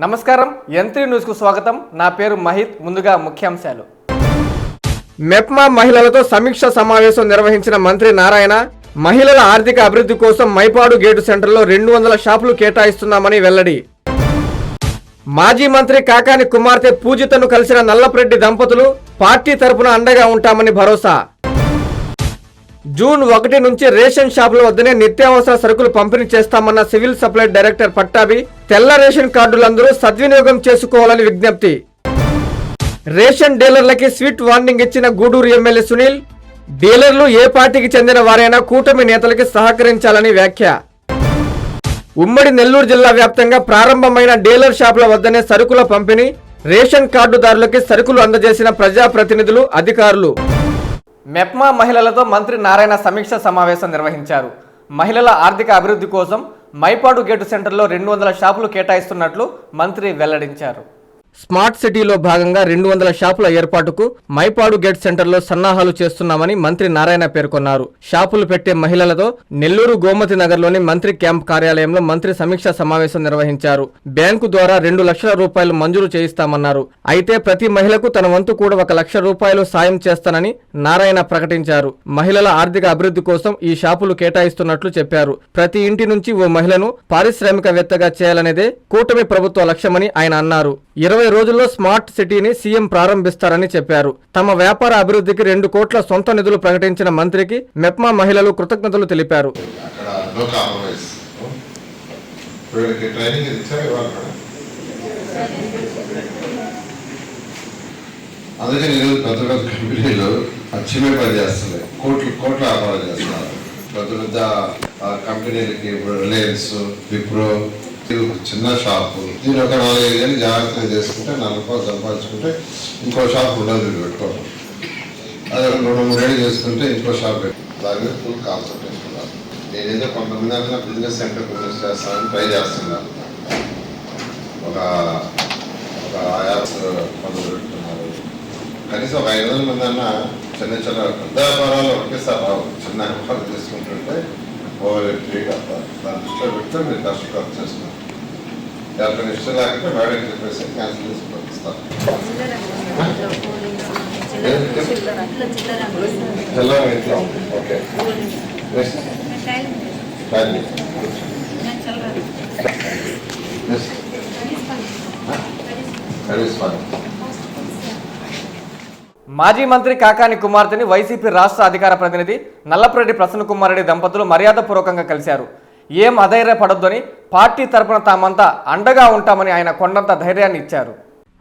నమస్కారం, యంత్రి న్యూస్కు స్వాగతం. నా పేరు మహిత్. ముందుగా ముఖ్యాంశాలు. మెప్మా మహిళలతో సమీక్ష సమావేశం నిర్వహించిన మంత్రి నారాయణ మహిళల ఆర్థిక అభివృద్ధి కోసం మైపాడు గేటు సెంటర్లో 200 షాపులు కేటాయిస్తున్నామని వెల్లడి. మాజీ మంత్రి కాకాని కుమార్తె పూజితను కలిసిన నల్లప్రెడ్డి దంపతులు పార్టీ తరపున అండగా ఉంటామని భరోసా. జూన్ 1 నుంచి రేషన్ షాపుల వద్దనే నిత్యావసర సరుకులు పంపిణీ చేస్తామన్న సివిల్ సప్లై డైరెక్టర్ పట్టాభి తెల్ల రేషన్ కార్డులందరూ సద్వినియోగం చేసుకోవాలని విజ్ఞప్తి. రేషన్ డీలర్లకి స్వీట్ వార్నింగ్ ఇచ్చిన గూడూరు ఎమ్మెల్యే సునీల్. డీలర్లు ఏ పార్టీకి చెందిన వారైనా కూటమి నేతలకి సహకరించాలని వ్యాఖ్య. ఉమ్మడి నెల్లూరు జిల్లా వ్యాప్తంగా ప్రారంభమైన డీలర్ షాపుల వద్దనే సరుకుల పంపిణీ, రేషన్ కార్డుదారులకి సరుకులు అందజేసిన ప్రజాప్రతినిధులు, అధికారులు. మెప్మా మహిళలతో మంత్రి నారాయణ సమీక్ష సమావేశం నిర్వహించారు. మహిళల ఆర్థిక అభివృద్ధి కోసం మైపాడు గేటు సెంటర్లో 200 షాపులు కేటాయిస్తున్నట్లు మంత్రి వెల్లడించారు. స్మార్ట్ సిటీలో భాగంగా 200 షాపుల ఏర్పాటుకు మైపాడు గేట్ సెంటర్లో సన్నాహాలు చేస్తున్నామని మంత్రి నారాయణ పేర్కొన్నారు. షాపులు పెట్టే మహిళలతో నెల్లూరు గోమతి నగర్లోని మంత్రి క్యాంప్ కార్యాలయంలో మంత్రి సమీక్ష సమావేశం నిర్వహించారు. బ్యాంకు ద్వారా 2 లక్షల రూపాయలు మంజూరు చేయిస్తామన్నారు. అయితే ప్రతి మహిళకు తన వంతు కూడా 1 లక్ష రూపాయలు సాయం చేస్తానని నారాయణ ప్రకటించారు. మహిళల ఆర్థిక అభివృద్ధి కోసం ఈ షాపులు కేటాయిస్తున్నట్లు చెప్పారు. ప్రతి ఇంటి నుంచి ఓ మహిళను పారిశ్రామికవేత్తగా చేయాలనేదే కూటమి ప్రభుత్వ లక్ష్యమని ఆయన అన్నారు. 20 రోజుల్లో స్మార్ట్ సిటీని సీఎం ప్రారంభిస్తారని చెప్పారు. తమ వ్యాపార అభివృద్ధికి 2 కోట్ల సొంత నిధులు ప్రకటించిన మంత్రికి మెప్మా మహిళలు కృతజ్ఞతలు తెలిపారు. అందుకని ఈరోజు పెద్ద పెద్ద కంపెనీలు అచ్చమే పని చేస్తున్నాయి, కోట్ల వ్యాపారం చేస్తున్నారు. పెద్ద పెద్ద కంపెనీలకి రిలయన్స్, విప్రో, చిన్న షాపు దీని ఒక 4-5 ఏళ్ళు జాగ్రత్తగా చేసుకుంటే 4 రూపాయలు సంపాదించుకుంటే ఇంకో షాప్ ఉండదు పెట్టుకోవడం. అది 2-3 ఏళ్ళు చేసుకుంటే ఇంకో షాప్ పెట్టి దాని మీద ఫుల్ కాన్సన్ట్రేషన్ ఉన్నారు. నేనేదో కొంతమంది అన్న బిజినెస్ సెంటర్ బిజినెస్ చేస్తానని ట్రై చేస్తున్నాను. ఒక యాప్స్ మొదలు పెట్టుకున్నారు. కనీసం ఒక 500 మంది అన్న చిన్న పెద్ద వ్యాపారాలు ఒకేసారి రావు. చిన్న వ్యాపారం తీసుకుంటుంటే ఓవర్ ట్రీట్ అవుతారు. దాని దృష్టిలో పెడితే మీరు కష్టపడి చేస్తున్నారు. ఎవరికైనా ఇష్టం లేకపోతే మేడం చెప్పేసి క్యాన్సిల్ చేసి పంపిస్తారు. ఓకే మాజీ మంత్రి కాకాని కుమార్తెని వైసీపీ రాష్ట్ర అధికార ప్రతినిధి నల్లప్రెడ్డి ప్రసన్నకుమార్ రెడ్డి దంపతులు మర్యాదపూర్వకంగా కలిశారు. ఏం అధైర్యపడొద్దని పార్టీ తరపున తామంతా అండగా ఉంటామని ఆయన కొండంత ధైర్యాన్ని ఇచ్చారు.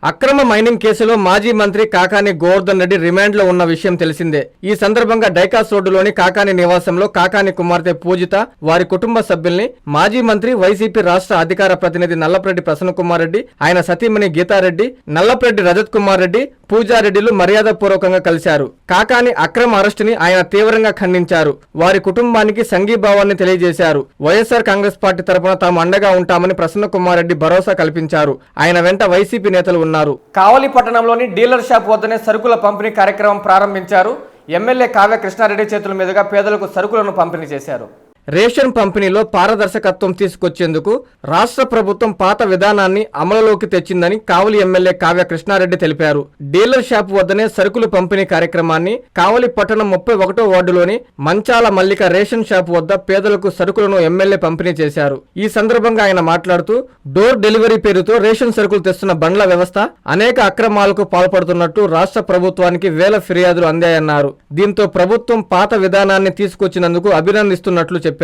అక్రమ మైనింగ్ కేసులో మాజీ మంత్రి కాకాని గోవర్ధన్ రెడ్డి రిమాండ్లో ఉన్న విషయం తెలిసిందే. ఈ సందర్భంగా డైకాస్ రోడ్డులోని కాకాని నివాసంలో కాకాని కుమార్తె పూజిత, వారి కుటుంబ సభ్యుల్ని మాజీ మంత్రి వైసీపీ రాష్ట్ర అధికార ప్రతినిధి నల్లప్రెడ్డి ప్రసన్నకుమార్ రెడ్డి, ఆయన సతీమణి గీతారెడ్డి, నల్లప్రెడ్డి రజత్ కుమార్ రెడ్డి, పూజారెడ్డిలు మర్యాదపూర్వకంగా కలిశారు. కాకాని అక్రమ అరెస్టుని ఆయన తీవ్రంగా ఖండించారు. వారి కుటుంబానికి సంఘీభావాన్ని తెలియజేశారు. వైఎస్ఆర్ కాంగ్రెస్ పార్టీ తరపున తాము అండగా ఉంటామని ప్రసన్నకుమార్ రెడ్డి భరోసా కల్పించారు. ఆయన వెంట వైసీపీ నేతలు ఉన్నారు. కావలి పట్టణంలోని డీలర్ షాప్ వద్దనే సరుకుల పంపిణీ కార్యక్రమం ప్రారంభించారు. ఎమ్మెల్యే కావ్య కృష్ణారెడ్డి చేతుల మీదుగా పేదలకు సరుకులను పంపిణీ చేశారు. రేషన్ పంపిణీలో పారదర్శకత్వం తీసుకొచ్చేందుకు రాష్ట్ర ప్రభుత్వం పాత విధానాన్ని అమలులోకి తెచ్చిందని కావలి ఎమ్మెల్యే కావ్య కృష్ణారెడ్డి తెలిపారు. డీలర్ షాప్ వద్దనే సరుకులు పంపిణీ కార్యక్రమాన్ని కావలి పట్టణం 31వ వార్డులోని మంచాల మల్లిక రేషన్ షాప్ వద్ద పేదలకు సరుకులను ఎమ్మెల్యే పంపిణీ చేశారు. ఈ సందర్భంగా ఆయన మాట్లాడుతూ డోర్ డెలివరీ పేరుతో రేషన్ సరుకులు తెస్తున్న బండ్ల వ్యవస్థ అనేక అక్రమాలకు పాల్పడుతున్నట్టు రాష్ట్ర ప్రభుత్వానికి వేల ఫిర్యాదులు అందాయన్నారు. దీంతో ప్రభుత్వం పాత విధానాన్ని తీసుకొచ్చినందుకు అభినందిస్తున్నట్లు చెప్పారు.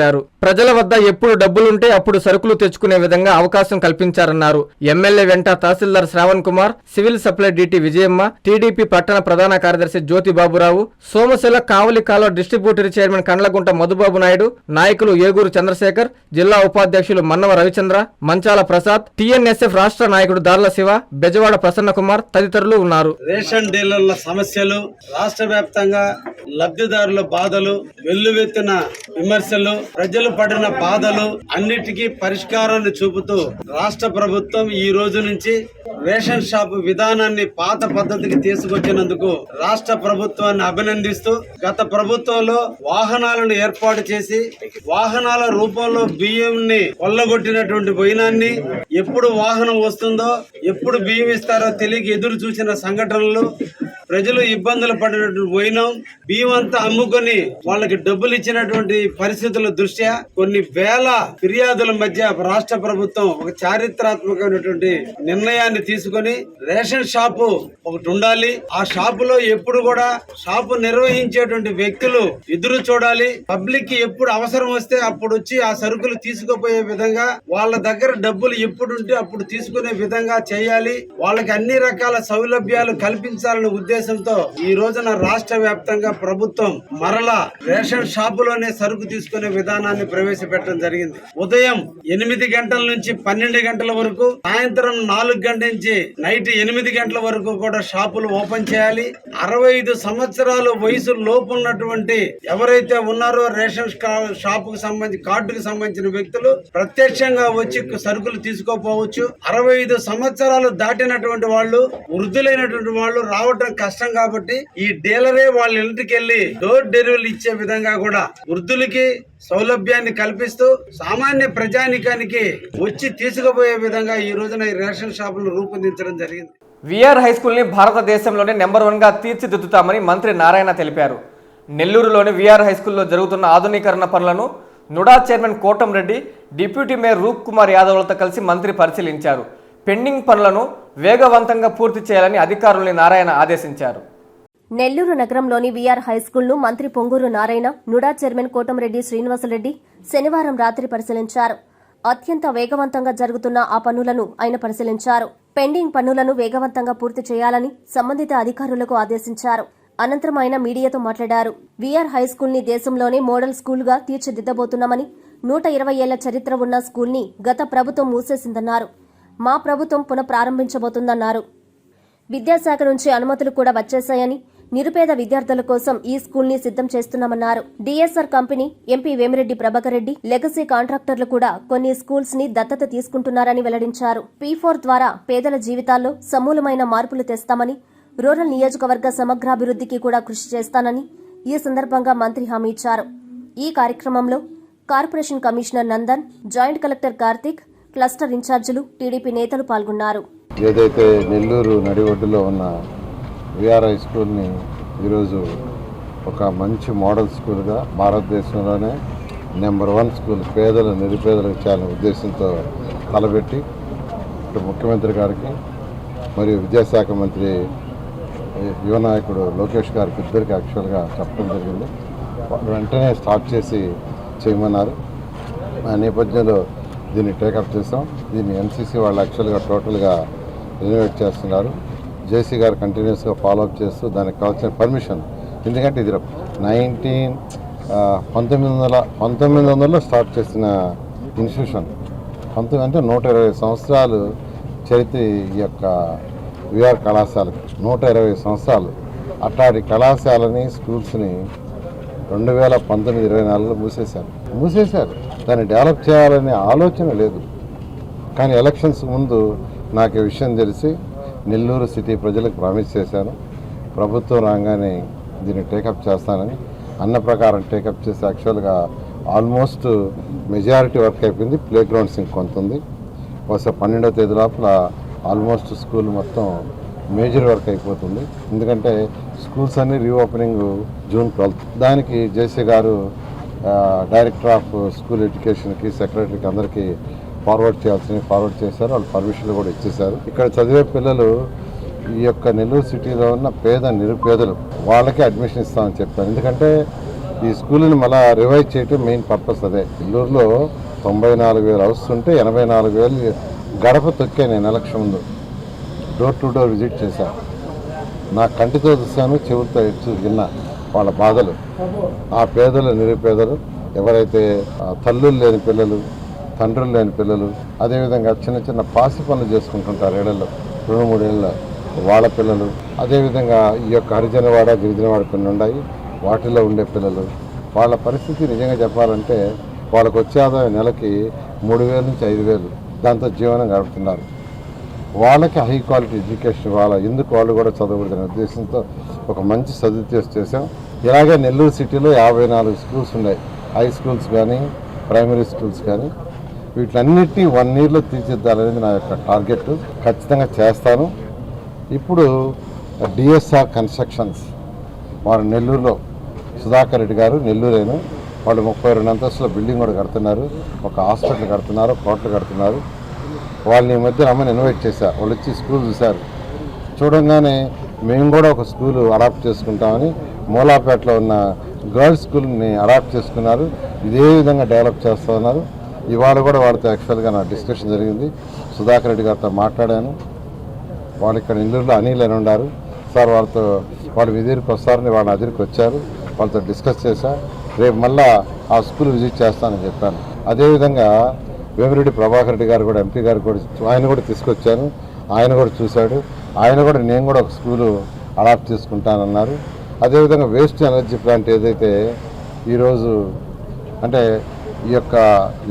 ప్రజల వద్ద ఎప్పుడు డబ్బులుంటే అప్పుడు సరుకులు తెచ్చుకునే విధంగా అవకాశం కల్పించారన్నారు. ఎమ్మెల్యే వెంట తహసీల్దార్ Shravan Kumar, civil supply DT Vijayamma, TDP పట్టణ ప్రధాన కార్యదర్శి జ్యోతి బాబురావు, సోమశిల కావలి కాలువ డిస్ట్రిబ్యూటరీ చైర్మన్ కండ్లగుంట మధుబాబు నాయుడు, నాయకులు ఏగూరు చంద్రశేఖర్, జిల్లా ఉపాధ్యక్షులు మన్నవ రవిచంద్ర, మంచాల ప్రసాద్, టీఎన్ఎస్ఎఫ్ రాష్ట్ర నాయకుడు దార్ల శివ, బెజవాడ ప్రసన్న కుమార్ తదితరులు ఉన్నారు. రేషన్ డీలర్ల సమస్యలు, రాష్ట్ర వ్యాప్తంగా లబ్ధిదారుల బాధలు, వెల్లువెత్తిన విమర్శలు, ప్రజలు పడిన బాధలు అన్నిటికీ పరిష్కారాన్ని చూపుతూ రాష్ట్ర ప్రభుత్వం ఈ రోజు నుంచి రేషన్ షాప్ విధానాన్ని పాత పద్ధతికి తీసుకొచ్చినందుకు రాష్ట్ర ప్రభుత్వాన్ని అభినందిస్తూ, గత ప్రభుత్వంలో వాహనాలను ఏర్పాటు చేసి వాహనాల రూపంలో బియ్యంని కొల్లగొట్టినటువంటి వైనాన్ని ఎప్పుడు వాహనం వస్తుందో ఎప్పుడు బియ్యం ఇస్తారో తెలియక ఎదురు చూసిన సంఘటనలు, ప్రజలు ఇబ్బందులు పడినట్టు పోయినాం. బియ్యం అంతా అమ్ముకొని వాళ్ళకి డబ్బులు ఇచ్చినటువంటి పరిస్థితుల దృష్ట్యా కొన్ని వేల ఫిర్యాదుల మధ్య రాష్ట్ర ప్రభుత్వం ఒక చారిత్రాత్మకమైనటువంటి నిర్ణయాన్ని తీసుకొని రేషన్ షాపు ఒకటి ఉండాలి. ఆ షాపులో ఎప్పుడు కూడా షాపు నిర్వహించేటువంటి వ్యక్తులు ఎదురు చూడాలి. పబ్లిక్ కి ఎప్పుడు అవసరం వస్తే అప్పుడు వచ్చి ఆ సరుకులు తీసుకుపోయే విధంగా, వాళ్ళ దగ్గర డబ్బులు ఎప్పుడు ఉంటే అప్పుడు తీసుకునే విధంగా చేయాలి. వాళ్ళకి అన్ని రకాల సౌలభ్యాలు కల్పించాలనే ఉద్దేశంతో ఈ రోజున రాష్ట్ర వ్యాప్తంగా ప్రభుత్వం మరలా రేషన్ షాపులోనే సరుకు తీసుకునే విధానాన్ని ప్రవేశపెట్టడం జరిగింది. ఉదయం 8 గంటల నుంచి 12 గంటల వరకు, సాయంత్రం 4 గంటల నుంచి నైట్ 8 గంటల వరకు కూడా షాపులు ఓపెన్ చేయాలి. 65 సంవత్సరాల వయసు లోపు ఉన్నటువంటి ఎవరైతే ఉన్నారో రేషన్ షాపుకు సంబంధించి కార్డుకు సంబంధించిన వ్యక్తులు ప్రత్యక్షంగా వచ్చి సరుకులు తీసుకోపోవచ్చు. 65 సంవత్సరాలు దాటినటువంటి వాళ్ళు, వృద్ధులైనటువంటి వాళ్ళు రావడం కష్టం కాబట్టి ఈ డీలరే వాళ్ళ ఇంటికి వెళ్లి డోర్ డెలివరీ ఇచ్చే విధంగా కూడా వృద్ధులకి సౌలభ్యాన్ని కల్పిస్తూ సామాన్య ప్రజానికానికి వచ్చి తీసుకుపోయే విధంగా ఈ రోజున ఈ రేషన్ షాపులను రూపొందించడం జరిగింది. విఆర్ హైస్కూల్ ని భారతదేశంలోనే నెంబర్ 1 గా తీర్చిదిద్దుతామని మంత్రి నారాయణ తెలిపారు. నెల్లూరులోని విఆర్ హైస్కూల్లో జరుగుతున్న ఆధునీకరణ పనులను NUDA chairman Kotamreddy, deputy mayor Roop Kumar యాదవ్లతో కలిసి మంత్రి పరిశీలించారు. పెండింగ్ పనులను వేగవంతంగా పూర్తి చేయాలని అధికారుల్ని నారాయణ ఆదేశించారు. నెల్లూరు నగరంలోని విఆర్ హైస్కూల్ను మంత్రి పొంగూరు నారాయణ, నుడా చైర్మన్ కోటంరెడ్డి శ్రీనివాసరెడ్డి శనివారం రాత్రి పరిశీలించారు. అత్యంత వేగవంతంగా జరుగుతున్న ఆ పనులను ఆయన పరిశీలించారు. పెండింగ్ పనులను వేగవంతంగా పూర్తి చేయాలని సంబంధిత అధికారులకు ఆదేశించారు. అనంతరం ఆయన మీడియాతో మాట్లాడారు. విఆర్ హైస్కూల్ ని దేశంలోనే మోడల్ స్కూల్ గా తీర్చిదిద్దబోతున్నామని, 120 ఏళ్ల చరిత్ర ఉన్న స్కూల్ ని గత ప్రభుత్వం మూసేసిందన్నారు. మా ప్రభుత్వం పునఃప్రారంభించబోతుందన్నారు. విద్యాశాఖ నుంచి అనుమతులు కూడా వచ్చేశాయని, నిరుపేద విద్యార్థుల కోసం ఈ స్కూల్ ని సిద్దం చేస్తున్నామన్నారు. DSR company, MP Vemireddy Prabhakar Reddy, legacy కాంట్రాక్టర్లు కూడా కొన్ని స్కూల్స్ ని దత్తత తీసుకుంటున్నారని వెల్లడించారు. P4 ద్వారా పేదల జీవితాల్లో సమూలమైన మార్పులు తెస్తామని, రూరల్ నియోజకవర్గ సమగ్రాభివృద్ధికి కూడా కృషి చేస్తానని ఈ సందర్భంగా మంత్రి హామీ ఇచ్చారు. ఈ కార్యక్రమంలో corporation commissioner Nandan, joint collector Karthik, cluster ఇన్ఛార్జీలు, టీడీపీ నేతలు పాల్గొన్నారు. ఏదైతే నెల్లూరు నడి ఒడ్డులో ఉన్న విఆర్ హై స్కూల్ని ఈరోజు ఒక మంచి మోడల్ స్కూల్గా భారతదేశంలోనే నెంబర్ 1 స్కూల్ పేదలు నిరుపేదలకు చేయాలనే ఉద్దేశంతో తలపెట్టి ఇటు ముఖ్యమంత్రి గారికి మరియు విద్యాశాఖ మంత్రి యువ నాయకుడు లోకేష్ గారికి ఇద్దరికి యాక్చువల్గా చెప్పడం జరిగింది. వెంటనే స్టార్ట్ చేసి చేయమన్నారు. ఆ నేపథ్యంలో దీన్ని టేకప్ చేసాం. దీన్ని ఎన్సీసీ వాళ్ళు యాక్చువల్గా టోటల్గా రెనోవేట్ చేస్తున్నారు. జేసీ గారు కంటిన్యూస్గా ఫాలోఅప్ చేస్తూ దానికి కావాల్సిన పర్మిషన్, ఎందుకంటే ఇది 1900లో స్టార్ట్ చేసిన ఇన్స్టిట్యూషన్. అంటే 120 సంవత్సరాలు చరిత్ర ఈ యొక్క విఆర్ కళాశాలకు. 120 సంవత్సరాలు. అట్లాంటి కళాశాలని, స్కూల్స్ని 2019-24లో మూసేశారు. దాన్ని డెవలప్ చేయాలనే ఆలోచన లేదు. కానీ ఎలక్షన్స్ ముందు నాకు ఈ విషయం తెలిసి నెల్లూరు సిటీ ప్రజలకు ప్రామిస్ చేశాను, ప్రభుత్వం రాగానే దీన్ని టేకప్ చేస్తానని. అన్న ప్రకారం టేకప్ చేసి యాక్చువల్గా ఆల్మోస్ట్ మెజారిటీ వర్క్ అయిపోయింది. ప్లే గ్రౌండ్స్ ఇంకొంత ఉంది. బహుశా 12వ తేదీ లోపల ఆల్మోస్ట్ స్కూల్ మొత్తం మేజర్ వర్క్ అయిపోతుంది. ఎందుకంటే స్కూల్స్ అన్ని రీఓపెనింగ్ June 12. దానికి జేసీ గారు డైరెక్టర్ ఆఫ్ స్కూల్ ఎడ్యుకేషన్కి, సెక్రటరీకి అందరికీ ఫార్వర్డ్ చేశారు. వాళ్ళు పర్మిషన్లు కూడా ఇచ్చేశారు. ఇక్కడ చదివే పిల్లలు ఈ యొక్క నెల్లూరు సిటీలో ఉన్న పేద నిరుపేదలు వాళ్ళకి అడ్మిషన్ ఇస్తామని చెప్పాను. ఎందుకంటే ఈ స్కూల్ని మళ్ళీ రివైవ్ చేయటం మెయిన్ పర్పస్ అదే. నెల్లూరులో 94,000 హౌస్ ఉంటే 84,000 గడప తొక్కే. నేను ఎలక్షన్ ముందు డోర్ టు డోర్ విజిట్ చేశాను. నా కంటితో చూశాను, చెవులతో విన్నా వాళ్ళ బాధలు. ఆ పేదలు, నిరుపేదలు, ఎవరైతే తల్లులు లేని పిల్లలు, తండ్రులు లేని పిల్లలు, అదేవిధంగా చిన్న చిన్న పాసి పనులు చేసుకుంటుంటారు ఏళ్లలో, 2-3 ఏళ్ళ వాళ్ళ పిల్లలు, అదేవిధంగా ఈ యొక్క హరిజనవాడ, గిరిజనవాడ కొన్ని ఉన్నాయి, వాటిల్లో ఉండే పిల్లలు, వాళ్ళ పరిస్థితి నిజంగా చెప్పాలంటే వాళ్ళకు వచ్చే ఆదాయం నెలకి 3,000 నుంచి 5,000, దాంతో జీవనం గడుపుతున్నారు. వాళ్ళకి హై క్వాలిటీ ఎడ్యుకేషన్ ఇవ్వాలి, ఎందుకు వాళ్ళు కూడా చదవకూడదనే ఉద్దేశంతో ఒక మంచి సదుద్దేశం చేశాం. ఇలాగే నెల్లూరు సిటీలో 54 స్కూల్స్ ఉన్నాయి, హై స్కూల్స్ కానీ ప్రైమరీ స్కూల్స్ కానీ. వీటన్నిటినీ 1 yearలో తీర్చిదిద్దాలనేది నా యొక్క టార్గెట్. ఖచ్చితంగా చేస్తాను. ఇప్పుడు డిఎస్ఆర్ కన్స్ట్రక్షన్స్ వారు నెల్లూరులో సుధాకర్ రెడ్డి గారు నెల్లూరేను వాళ్ళు 32 అంతస్తుల బిల్డింగ్ కూడా కడుతున్నారు, ఒక హాస్పిటల్ కడుతున్నారు, కోట్లు కడుతున్నారు. వాళ్ళని ఈ మధ్య రమ్మని ఇన్వైట్ చేశారు. వాళ్ళు వచ్చి స్కూల్ చూశారు. చూడంగానే మేము కూడా ఒక స్కూలు అడాప్ట్ చేసుకుంటామని మూలాపేటలో ఉన్న గర్ల్స్ స్కూల్ని అడాప్ట్ చేసుకున్నారు. ఇదే విధంగా డెవలప్ చేస్తూ ఉన్నారు. ఇవాళ కూడా వాళ్ళతో యాక్చువల్గా నా డిస్కషన్ జరిగింది. సుధాకర్ రెడ్డి గారితో మాట్లాడాను. వాళ్ళు ఇక్కడ నెల్లూరులో అనిల్ అని ఉన్నారు సార్, వాళ్ళతో వాళ్ళు విధికి వస్తారని వాళ్ళ అదిరికి వచ్చారు. వాళ్ళతో డిస్కస్ చేశా. రేపు మళ్ళా ఆ స్కూల్ విజిట్ చేస్తానని చెప్పాను. అదేవిధంగా వేమిరెడ్డి ప్రభాకర్ రెడ్డి గారు కూడా ఎంపీ గారు కూడా ఆయన కూడా తీసుకొచ్చాను. ఆయన కూడా చూశాడు. ఆయన కూడా నేను కూడా ఒక స్కూలు అడాప్ట్ చేసుకుంటానన్నారు. అదేవిధంగా వేస్ట్ ఎనర్జీ ప్లాంట్ ఏదైతే ఈరోజు అంటే ఈ యొక్క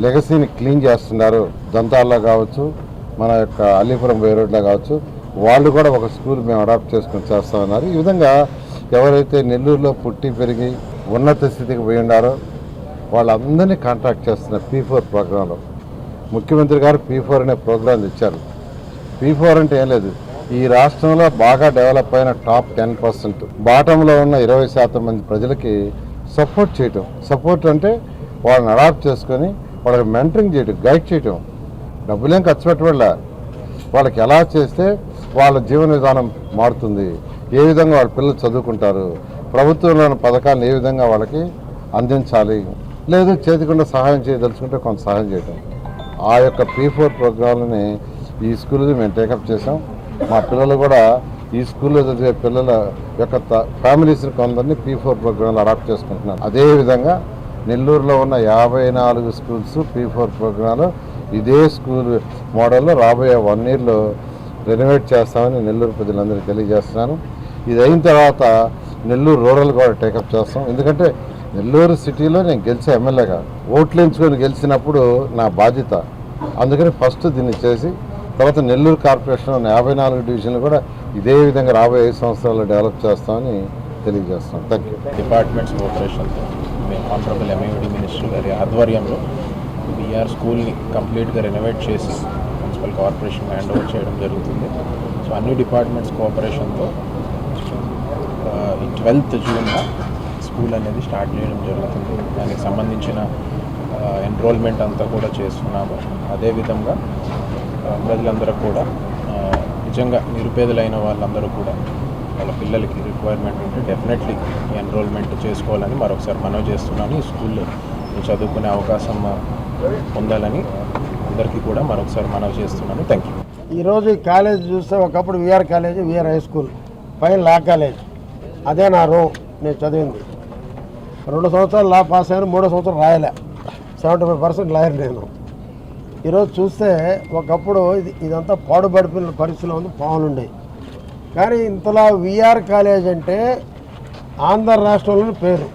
లెగసీని క్లీన్ చేస్తున్నారు, దంతాల్లో కావచ్చు, మన యొక్క అల్లీపురం బై రోడ్లో కావచ్చు, వాళ్ళు కూడా ఒక స్కూల్ మేము అడాప్ట్ చేసుకుని చేస్తామన్నారు. ఈ విధంగా ఎవరైతే నెల్లూరులో పుట్టి పెరిగి ఉన్నత స్థితికి పోయి ఉన్నారో వాళ్ళందరినీ కాంటాక్ట్ చేస్తున్న P4 ప్రోగ్రాంలో ముఖ్యమంత్రి గారు P4 అనే ప్రోగ్రాం ఇచ్చారు. P4 అంటే ఏం లేదు, ఈ రాష్ట్రంలో బాగా డెవలప్ అయిన టాప్ 10%, బాటంలో ఉన్న 20% మంది ప్రజలకి సపోర్ట్ చేయటం. సపోర్ట్ అంటే వాళ్ళని అడాప్ట్ చేసుకొని వాళ్ళకి మెంటరింగ్ చేయటం, గైడ్ చేయటం. డబ్బులేం ఖర్చు పెట్టవల్ల వాళ్ళకి ఎలా చేస్తే వాళ్ళ జీవన విధానం మారుతుంది, ఏ విధంగా వాళ్ళ పిల్లలు చదువుకుంటారు, ప్రభుత్వంలోని పథకాలను ఏ విధంగా వాళ్ళకి అందించాలి, లేదు చేతికుండా సహాయం చేయదలుచుకుంటే కొంత సహాయం చేయటం. ఆ యొక్క P4 ప్రోగ్రాంలని ఈ స్కూల్లో మేము టేకప్ చేసాం. మా పిల్లలు కూడా ఈ స్కూల్లో చదివే పిల్లల యొక్క ఫ్యామిలీస్ని కొందరిని P4 ప్రోగ్రాంలో అడాప్ట్ చేసుకుంటున్నారు. అదేవిధంగా నెల్లూరులో ఉన్న 54 స్కూల్స్ P4 ప్రోగ్రాంలో ఇదే స్కూల్ మోడల్లో రాబోయే 1 yearలో రెనోవేట్ చేస్తామని నెల్లూరు ప్రజలందరికీ తెలియజేస్తున్నాను. ఇది అయిన తర్వాత నెల్లూరు రూరల్ కూడా టేకప్ చేస్తాం. ఎందుకంటే నెల్లూరు సిటీలో నేను గెలిచే ఎమ్మెల్యేగా ఓట్లు ఎంచుకొని గెలిచినప్పుడు నా బాధ్యత. అందుకని ఫస్ట్ దీన్ని చేసి తర్వాత నెల్లూరు కార్పొరేషన్ 54 డివిజన్లు కూడా ఇదే విధంగా రాబోయే 5 సంవత్సరాల్లో డెవలప్ చేస్తామని తెలియజేస్తున్నాం. Thank you. డిపార్ట్మెంట్స్ కోఆపరేషన్తో మేము ఆనరబుల్ ఎంఏడి మినిస్టర్ గారి ఆధ్వర్యంలో బీఆర్ స్కూల్ని కంప్లీట్గా రెనోవేట్ చేసి మున్సిపల్ కార్పొరేషన్ హ్యాండ్ ఓవర్ చేయడం జరుగుతుంది. సో అన్ని డిపార్ట్మెంట్స్ కోఆపరేషన్తో 12th జూన్న స్కూల్ అనేది స్టార్ట్ చేయడం జరుగుతుంది. దానికి సంబంధించిన ఎన్రోల్మెంట్ అంతా కూడా చేస్తున్నాము. అదేవిధంగా ప్రజలందరూ కూడా నిజంగా నిరుపేదలైన వాళ్ళందరూ కూడా వాళ్ళ పిల్లలకి రిక్వైర్మెంట్ ఉంటే డెఫినెట్లీ ఎన్రోల్మెంట్ చేసుకోవాలని మరొకసారి మనవి చేస్తున్నాను. ఈ స్కూల్లో చదువుకునే అవకాశం పొందాలని అందరికీ కూడా మరొకసారి మనవి చేస్తున్నాను. Thank you. ఈరోజు ఈ కాలేజ్ చూస్తే ఒకప్పుడు VR college, VR high school, పైన లా కాలేజ్, అదే నా రూమ్. నేను చదివింది 2 సంవత్సరాలు లా పాస్ అయ్యాను, 3వ సంవత్సరం రాయలే. 75% లాయర్ నేను. ఈరోజు చూస్తే ఒకప్పుడు ఇదంతా పాడుబడిపోయిన పరిస్థితిలో ఉంది, పావులు ఉండేవి. కానీ ఇంతలా విఆర్ కాలేజ్ అంటే ఆంధ్ర రాష్ట్రంలోని పేరు.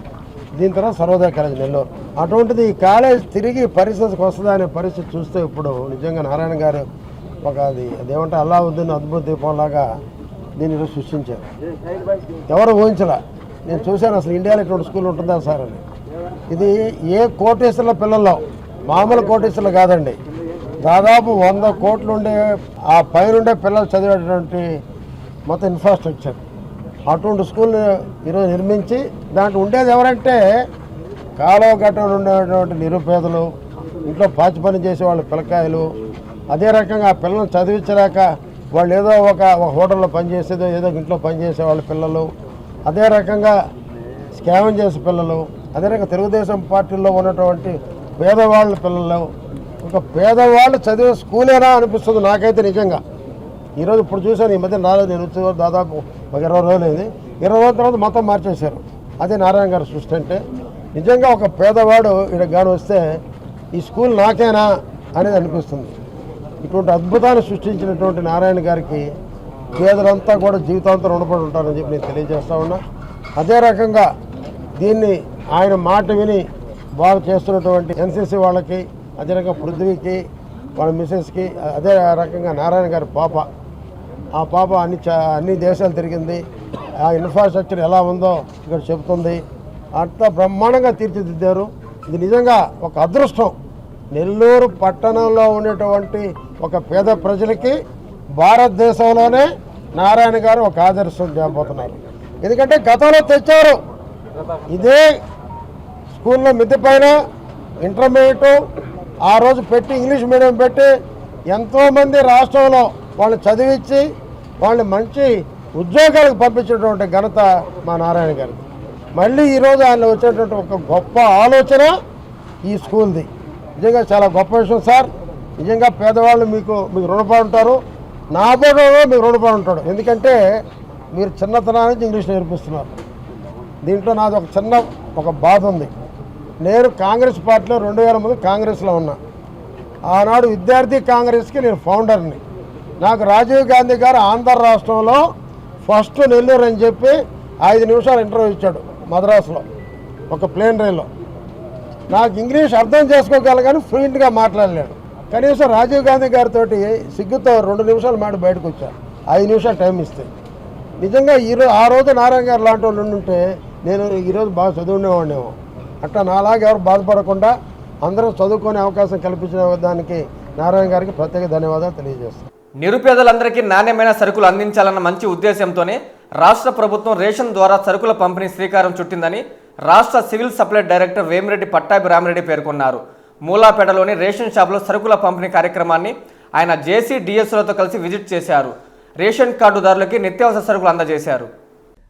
దీని తర్వాత సర్వోదయ కాలేజ్ నెల్లూరు. అటువంటిది ఈ కాలేజ్ తిరిగి పరిస్థితికి వస్తుందా అనే పరిస్థితి చూస్తే ఇప్పుడు నిజంగా నారాయణ గారు ఒక అదేమంటే అల్లావుద్దీన్ అద్భుత దీపంలాగా దీన్ని సృష్టించారు. ఎవరు ఊహించలా. నేను చూశాను అసలు ఇండియాలో ఇటువంటి స్కూల్ ఉంటుందా సార్ అని. ఇది ఏ కోటేశ్వర్ల పిల్లల్లో, మామూలు కోటేశ్వర్లు కాదండి, దాదాపు 100 కోట్లు ఉండే ఆ పైనుండే పిల్లలు చదివేటువంటి మొత్తం ఇన్ఫ్రాస్ట్రక్చర్ అటువంటి స్కూల్ని ఈరోజు నిర్మించి దాంట్లో ఉండేది ఎవరంటే కాలువ గట్టలు ఉండేటువంటి నిరుపేదలు, ఇంట్లో పాచి పని చేసే వాళ్ళ పిల్లకాయలు. అదే రకంగా ఆ పిల్లల్ని చదివించలేక వాళ్ళు ఏదో ఒక హోటల్లో పనిచేసేదో ఏదో ఇంట్లో పనిచేసే వాళ్ళ పిల్లలు, అదే రకంగా స్కామ్ చేసే పిల్లలు, అదే రకంగా తెలుగుదేశం పార్టీలో ఉన్నటువంటి పేదవాళ్ళ పిల్లలు. ఒక పేదవాళ్ళు చదివే స్కూలేనా అనిపిస్తుంది నాకైతే నిజంగా. ఈరోజు ఇప్పుడు చూశాను, ఈ మధ్య రాలేదు, నేను వచ్చి దాదాపు ఒక 20 రోజులు అయింది. 20 రోజుల తర్వాత మొత్తం మార్చేశారు. అదే నారాయణ గారు సృష్టి అంటే. నిజంగా ఒక పేదవాడు ఇక్కడ గాని వస్తే ఈ స్కూల్ నాకేనా అనేది అనిపిస్తుంది. ఇటువంటి అద్భుతాన్ని సృష్టించినటువంటి నారాయణ గారికి పేదలంతా కూడా జీవితాంతం రుణపడి ఉంటారని చెప్పి నేను తెలియజేస్తా ఉన్నా. అదే రకంగా దీన్ని ఆయన మాట విని బాగా చేస్తున్నటువంటి ఎన్సీసీ వాళ్ళకి, అదే రకంగా పృథ్వీకి, వాళ్ళ మిసెస్కి, అదే రకంగా నారాయణ గారి పాప, ఆ పాప అన్ని దేశాలు తిరిగింది. ఆ ఇన్ఫ్రాస్ట్రక్చర్ ఎలా ఉందో ఇక్కడ చెబుతుంది. అంతా బ్రహ్మాండంగా తీర్చిదిద్దారు. ఇది నిజంగా ఒక అదృష్టం. నెల్లూరు పట్టణంలో ఉండేటువంటి ఒక పేద ప్రజలకి భారతదేశంలోనే నారాయణ గారు ఒక ఆదర్శం చేయబోతున్నారు. ఎందుకంటే గతంలో తెచ్చారు ఇదే స్కూల్లో మిద్దె పైన ఇంటర్మీడియట్ ఆ రోజు పెట్టి ఇంగ్లీష్ మీడియం పెట్టి ఎంతోమంది రాష్ట్రంలో వాళ్ళు చదివించి వాళ్ళు మంచి ఉద్యోగాలకు పంపించినటువంటి ఘనత మా నారాయణ గారికి. మళ్ళీ ఈరోజు ఆయన వచ్చేటువంటి ఒక గొప్ప ఆలోచన ఈ స్కూల్ది. నిజంగా చాలా గొప్ప విషయం సార్. నిజంగా పేదవాళ్ళు మీకు రుణపడి ఉంటారు, నా బోర్డులో మీకు రుణపడి ఉంటాడు. ఎందుకంటే మీరు చిన్నతనం నుంచి ఇంగ్లీష్ నేర్పిస్తున్నారు. దీంట్లో నాది ఒక బాధ ఉంది. నేను కాంగ్రెస్ పార్టీలో 2003 కాంగ్రెస్లో ఉన్నా. ఆనాడు విద్యార్థి కాంగ్రెస్కి నేను ఫౌండర్ని. నాకు రాజీవ్ గాంధీ గారు ఆంధ్ర రాష్ట్రంలో ఫస్ట్ నెల్లూరు అని చెప్పి 5 నిమిషాలు ఇంటర్వ్యూ ఇచ్చాడు మద్రాసులో ఒక ప్లేన్ రైల్లో. నాకు ఇంగ్లీష్ అర్థం చేసుకోగలను, ఫ్లూయెంట్గా మాట్లాడలేడు. కనీసం రాజీవ్ గాంధీ గారితో సిగ్గుతో 2 నిమిషాలు మాట బయటకు వచ్చాను, 5 నిమిషాలు టైం ఇస్తే. నిజంగా ఆ రోజు నారాయణ గారు లాంటి వాళ్ళు ఉంటే నేను ఈరోజు బాగా చదువుకునేవాడినేమో. అట్లా నాలాగా ఎవరు బాధపడకుండా అందరూ చదువుకునే అవకాశం కల్పించిన దానికి నారాయణ గారికి ప్రత్యేక ధన్యవాదాలు తెలియజేస్తాను. నిరుపేదలందరికీ నాణ్యమైన సరుకులు అందించాలన్న మంచి ఉద్దేశంతోనే రాష్ట్ర ప్రభుత్వం రేషన్ ద్వారా సరుకుల పంపిణీ శ్రీకారం చుట్టిందని రాష్ట్ర civil supply director Vemireddy Pattabhi Ramireddy పేర్కొన్నారు. మూలాపేటలోని రేషన్ షాపులో సరుకుల పంపిణీ కార్యక్రమాన్ని ఆయన జేసీ డిఎస్ఓలతో కలిసి విజిట్ చేశారు. రేషన్ కార్డుదారులకి నిత్యావసర సరుకులు అందజేశారు.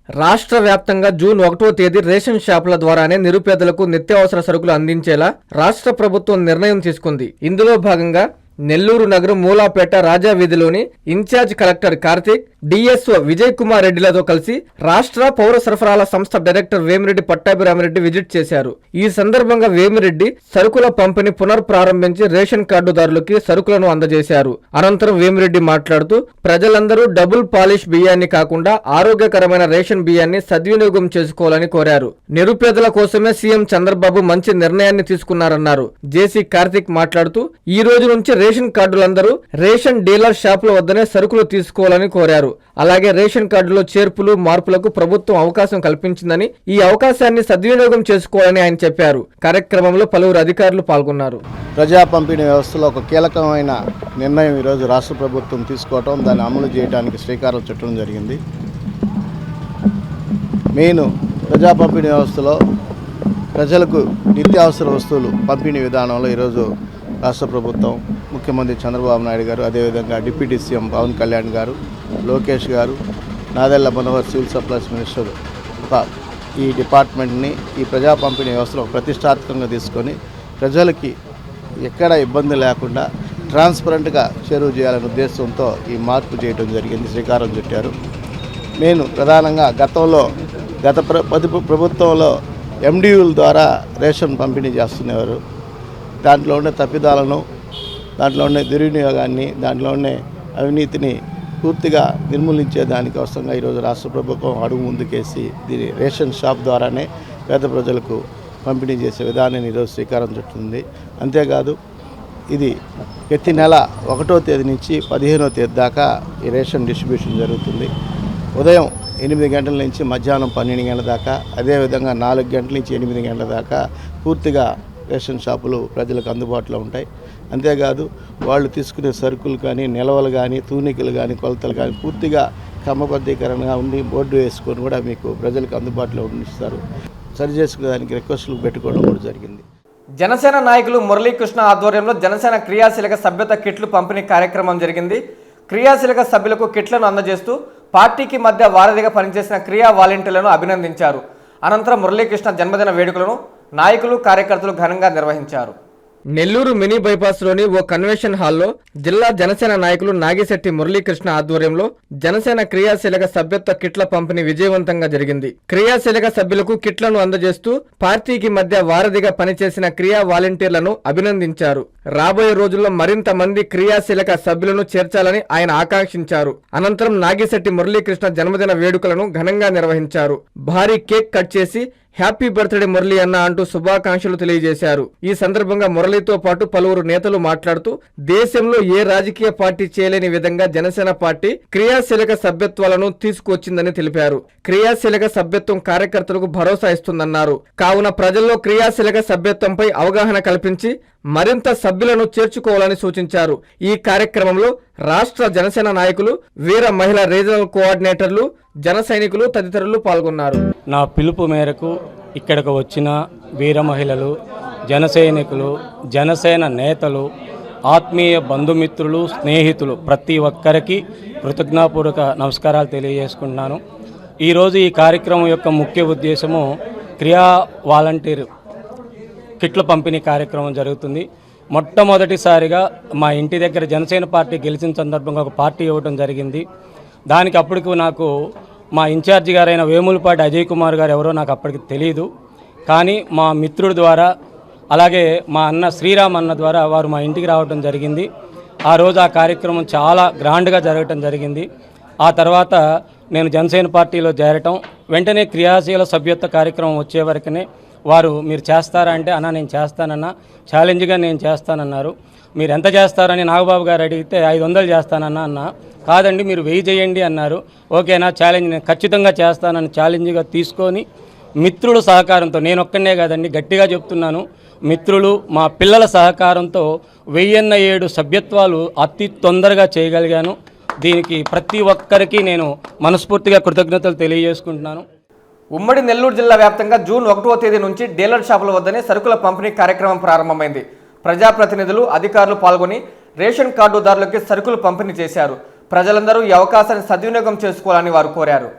రాష్ట్ర వ్యాప్తంగా జూన్ 1వ తేదీ రేషన్ షాపుల ద్వారానే నిరుపేదలకు నిత్యావసర సరుకులు అందించేలా రాష్ట్ర ప్రభుత్వం నిర్ణయం తీసుకుంది. ఇందులో భాగంగా నెల్లూరు నగరం మూలాపేట రాజా వీధిలోని incharge collector Karthik, DSO Vijay Kumar రెడ్డిలతో కలిసి రాష్ట్ర పౌర సరఫరాల సంస్థ డైరెక్టర్ వేమిరెడ్డి పట్టాభి రామిరెడ్డి విజిట్ చేశారు. ఈ సందర్భంగా వేమిరెడ్డి సరుకుల పంపిణీ పునర్ప్రారంభించి రేషన్ కార్డుదారులకి సరుకులను అందజేశారు. అనంతరం వేమిరెడ్డి మాట్లాడుతూ ప్రజలందరూ డబుల్ పాలిష్ బియ్యాన్ని కాకుండా ఆరోగ్యకరమైన రేషన్ బియ్యాన్ని సద్వినియోగం చేసుకోవాలని కోరారు. నిరుపేదల కోసమే సీఎం చంద్రబాబు మంచి నిర్ణయాన్ని తీసుకున్నారన్నారు. జేసీ కార్తీక్ మాట్లాడుతూ ఈ రోజు నుంచి రేషన్ కార్డులందరూ రేషన్ డీలర్ షాపుల వద్దనే సరుకులు తీసుకోవాలని కోరారు. అలాగే రేషన్ కార్డులో చేర్పులు మార్పులకు ప్రభుత్వం అవకాశం కల్పించిందని ఈ అవకాశాన్ని సద్వినియోగం చేసుకోవాలని ఆయన చెప్పారు. కార్యక్రమంలో పలువురు అధికారులు పాల్గొన్నారు. ప్రజా పంపిణీ వ్యవస్థలో ఒక కీలకమైన నిర్ణయం ఈరోజు రాష్ట్ర ప్రభుత్వం తీసుకోవటం, దాన్ని అమలు చేయడానికి శ్రీకారం చుట్టడం జరిగింది. మెయిన్ ప్రజా పంపిణీ వ్యవస్థలో ప్రజలకు నిత్యావసర వస్తువులు పంపిణీ విధానంలో ఈరోజు రాష్ట్ర ప్రభుత్వం, ముఖ్యమంత్రి చంద్రబాబు నాయుడు గారు, అదేవిధంగా డిప్యూటీ సీఎం పవన్ కళ్యాణ్ గారు, లోకేష్ గారు, Nadella Manohar civil supplies minister ఈ డిపార్ట్మెంట్ని ఈ ప్రజా పంపిణీ వ్యవస్థలో ప్రతిష్టాత్మకంగా తీసుకొని ప్రజలకి ఎక్కడ ఇబ్బంది లేకుండా ట్రాన్స్పరెంట్గా చేరువ చేయాలనే ఉద్దేశంతో ఈ మార్పు చేయడం జరిగింది, శ్రీకారం చుట్టారు. నేను ప్రధానంగా గత ప్రభుత్వంలో ఎండియూల ద్వారా రేషన్ పంపిణీ చేస్తున్నారు. దాంట్లో ఉండే తప్పిదాలను, దాంట్లో ఉండే దుర్వినియోగాన్ని, దాంట్లో ఉండే అవినీతిని పూర్తిగా నిర్మూలించే దానికోసంగా ఈరోజు రాష్ట్ర ప్రభుత్వం అడుగు ముందుకేసి దీని రేషన్ షాప్ ద్వారానే పేద ప్రజలకు పంపిణీ చేసే విధానాన్ని ఈరోజు శ్రీకారం చుట్టింది. అంతేకాదు ఇది ప్రతి నెల 1వ తేదీ నుంచి 15వ తేదీ దాకా ఈ రేషన్ డిస్ట్రిబ్యూషన్ జరుగుతుంది. ఉదయం 8 గంటల నుంచి మధ్యాహ్నం 12 గంటల దాకా, అదేవిధంగా 4 గంటల నుంచి 8 గంటల దాకా పూర్తిగా రేషన్ షాపులు ప్రజలకు అందుబాటులో ఉంటాయి. అంతేకాదు వాళ్ళు తీసుకునే సరుకులు కానీ, నిల్వలు కానీ, తూనికలు కానీ, కొలతలు కానీ పూర్తిగా క్రమబద్ధీకరణగా ఉండి బోర్డు వేసుకొని కూడా మీకు ప్రజలకు అందుబాటులో ఉండిస్తారు. సరి చేసుకునేదానికి రిక్వెస్టులు పెట్టుకోవడం కూడా జరిగింది. జనసేన నాయకులు మురళీకృష్ణ ఆధ్వర్యంలో జనసేన క్రియాశీలక సభ్యత కిట్లు పంపిణీ కార్యక్రమం జరిగింది. క్రియాశీలక సభ్యులకు కిట్లను అందజేస్తూ పార్టీకి మధ్య వారధిగా పనిచేసిన క్రియా వాలంటీర్లను అభినందించారు. అనంతరం మురళీకృష్ణ జన్మదిన వేడుకలను నాయకులు, కార్యకర్తలు ఘనంగా నిర్వహించారు. నెల్లూరు మినీ బైపాస్లోని ఓ కన్వెన్షన్ హాల్లో జిల్లా జనసేన నాయకులు నాగిశెట్టి మురళీకృష్ణ ఆధ్వర్యంలో జనసేన క్రియాశీలక సభ్యత్వ కిట్ల పంపిణీ విజయవంతంగా జరిగింది. క్రియాశీలక సభ్యులకు కిట్లను అందజేస్తూ పార్టీకి మధ్య వారధిగా పనిచేసిన క్రియా వాలంటీర్లను అభినందించారు. రాబోయే రోజుల్లో మరింత మంది క్రియాశీలక సభ్యులను చేర్చాలని ఆయన ఆకాంక్షించారు. అనంతరం నాగిశెట్టి మురళీకృష్ణ జన్మదిన వేడుకలను ఘనంగా నిర్వహించారు. భారీ కేక్ కట్ చేసి హ్యాపీ బర్త్డే మురళి అన్న అంటూ శుభాకాంక్షలు తెలియజేశారు. ఈ సందర్భంగా మురళితో పాటు పలువురు నేతలు మాట్లాడుతూ దేశంలో ఏ రాజకీయ పార్టీ చేయలేని విధంగా జనసేన పార్టీ క్రియాశీలక సభ్యత్వాలను తీసుకువచ్చిందని తెలిపారు. క్రియాశీలక సభ్యత్వం కార్యకర్తలకు భరోసా ఇస్తుందన్నారు. కావున ప్రజల్లో క్రియాశీలక సభ్యత్వంపై అవగాహన కల్పించి మరింత సభ్యులను చేర్చుకోవాలని సూచించారు. ఈ కార్యక్రమంలో రాష్ట్ర జనసేన నాయకులు, వీర మహిళా రీజనల్ కోఆర్డినేటర్లు, జన సైనికులు తదితరులు పాల్గొన్నారు. నా పిలుపు మేరకు ఇక్కడికి వచ్చిన వీర మహిళలు, జన సైనికులు, జనసేన నేతలు, ఆత్మీయ బంధుమిత్రులు, స్నేహితులు ప్రతి ఒక్కరికి కృతజ్ఞాపూర్వక నమస్కారాలు తెలియజేసుకుంటున్నాను. ఈరోజు ఈ కార్యక్రమం యొక్క ముఖ్య ఉద్దేశము క్రియా వాలంటీర్ కిట్ల పంపిణీ కార్యక్రమం జరుగుతుంది. మొట్టమొదటిసారిగా మా ఇంటి దగ్గర జనసేన పార్టీ గెలిచిన సందర్భంగా ఒక పార్టీ ఇవ్వడం జరిగింది. దానికి అప్పటికి నాకు మా ఇన్ఛార్జి గారైన వేములపాటి అజయ్ కుమార్ గారు ఎవరో నాకు అప్పటికి తెలియదు. కానీ మా మిత్రుడి ద్వారా, అలాగే మా అన్న శ్రీరామ్ అన్న ద్వారా వారు మా ఇంటికి రావడం జరిగింది. ఆ రోజు ఆ కార్యక్రమం చాలా గ్రాండ్గా జరగటం జరిగింది. ఆ తర్వాత నేను జనసేన పార్టీలో చేరటం, వెంటనే క్రియాశీల సభ్యత్వ కార్యక్రమం వచ్చే వరకునే వారు మీరు చేస్తారా అంటే, అన్న నేను చేస్తానన్నా, ఛాలెంజ్గా నేను చేస్తానన్నారు. మీరు ఎంత చేస్తారని నాగబాబు గారు అడిగితే 500 చేస్తానన్నా అన్న. కాదండి మీరు 1000 చేయండి అన్నారు. ఓకేనా ఛాలెంజ్, నేను ఖచ్చితంగా చేస్తానని ఛాలెంజ్గా తీసుకొని మిత్రుల సహకారంతో, నేను ఒక్కనే కాదండి గట్టిగా చెప్తున్నాను, మిత్రులు మా పిల్లల సహకారంతో 1007 సభ్యత్వాలు అతి తొందరగా చేయగలిగాను. దీనికి ప్రతి ఒక్కరికి నేను మనస్ఫూర్తిగా కృతజ్ఞతలు తెలియజేసుకుంటున్నాను. ఉమ్మడి నెల్లూరు జిల్లా వ్యాప్తంగా జూన్ 1వ తేదీ నుంచి డీలర్ షాపుల వద్దనే సరుకుల పంపిణీ కార్యక్రమం ప్రారంభమైంది. ప్రజాప్రతినిధులు, అధికారులు పాల్గొని రేషన్ కార్డుదారులకి సరుకులు పంపిణీ చేశారు. ప్రజలందరూ ఈ అవకాశాన్ని సద్వినియోగం చేసుకోవాలని వారు కోరారు.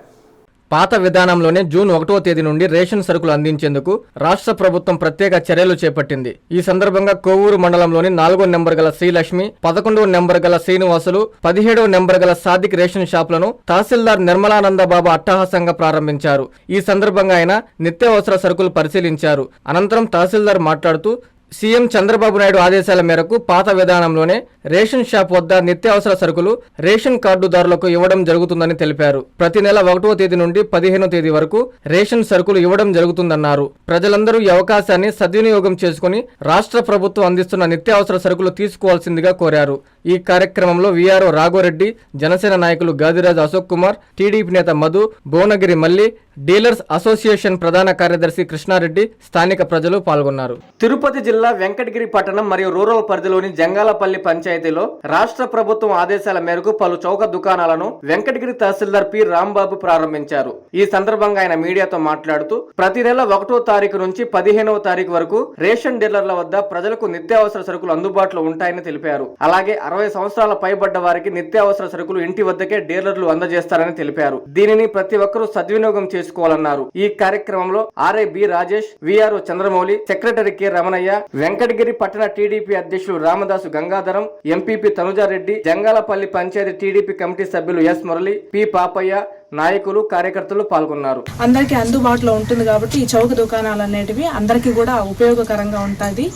పాత విధానంలోనే జూన్ 1వ తేదీ నుండి రేషన్ సరుకులు అందించేందుకు రాష్ట్ర ప్రభుత్వం ప్రత్యేక చర్యలు చేపట్టింది. ఈ సందర్భంగా కోవూరు మండలంలోని 4వ నెంబర్ గల శ్రీలక్ష్మి, 11వ నెంబర్ గల శ్రీనివాసులు, 17వ నెంబర్ గల సాదిక్ రేషన్ షాపులను తహసీల్దార్ నిర్మలానందబాబు అట్టహాసంగా ప్రారంభించారు. ఈ సందర్భంగా ఆయన నిత్యావసర సరుకులు పరిశీలించారు. అనంతరం తహసీల్దార్ మాట్లాడుతూ సీఎం చంద్రబాబు నాయుడు ఆదేశాల మేరకు పాత విధానంలోనే రేషన్ షాప్ వద్ద నిత్యావసర సరుకులు రేషన్ కార్డుదారులకు ఇవ్వడం జరుగుతుందని తెలిపారు. ప్రతి నెల 1వ తేదీ నుండి 15వ తేదీ వరకు రేషన్ సరుకులు ఇవ్వడం జరుగుతుందన్నారు. ప్రజలందరూ ఈ అవకాశాన్ని సద్వినియోగం చేసుకుని రాష్ట్ర ప్రభుత్వం అందిస్తున్న నిత్యావసర సరుకులు తీసుకోవాల్సిందిగా కోరారు. ఈ కార్యక్రమంలో వీఆర్ఓ రాఘోరెడ్డి, జనసేన నాయకులు గాదిరాజ్ అశోక్ కుమార్, టీడీపీ నేత మధు, భువనగిరి మల్లి, డీలర్స్ అసోసియేషన్ ప్రధాన కార్యదర్శి కృష్ణారెడ్డి, స్థానిక ప్రజలు పాల్గొన్నారు. తిరుపతి జిల్లా వెంకటగిరి పట్టణం మరియు రూరల్ పరిధిలోని జంగాలపల్లి పంచాయతీలో రాష్ట్ర ప్రభుత్వం ఆదేశాల మేరకు పలు చౌక దుకాణాలను వెంకటగిరి తహసీల్దార్ పి రాంబాబు ప్రారంభించారు. ఈ సందర్భంగా ఆయన మీడియాతో మాట్లాడుతూ ప్రతి నెల 1వ తారీఖు నుంచి 15వ తారీఖు వరకు రేషన్ డీలర్ల వద్ద ప్రజలకు నిత్యావసర సరుకులు అందుబాటులో ఉంటాయని తెలిపారు. అలాగే 60 సంవత్సరాల పైబడ్డ వారికి నిత్యావసర సరుకులు ఇంటి వద్దకే డీలర్లు అందజేస్తారని తెలిపారు. దీనిని ప్రతి ఒక్కరూ సద్వినియోగం చేసుకోవాలన్నారు. ఈ కార్యక్రమంలో RI B Rajesh, VRO Chandramouli, secretary K Ramanaiah, Venkatagiri పట్టణ టీడీపీ అధ్యక్షులు Ramadasu Gangadharam, MPP Tanujareddy, Jangalapalli panchayat TDP committee సభ్యులు ఎస్ మురళి, పి పాపయ్య, నాయకులు, కార్యకర్తలు పాల్గొన్నారు. అందరికీ అందుబాటులో ఉంటుంది కాబట్టి ఈ చౌక దుకాణాలు అనేటివి అందరికీ కూడా ఉపయోగకరంగా ఉంటుంది.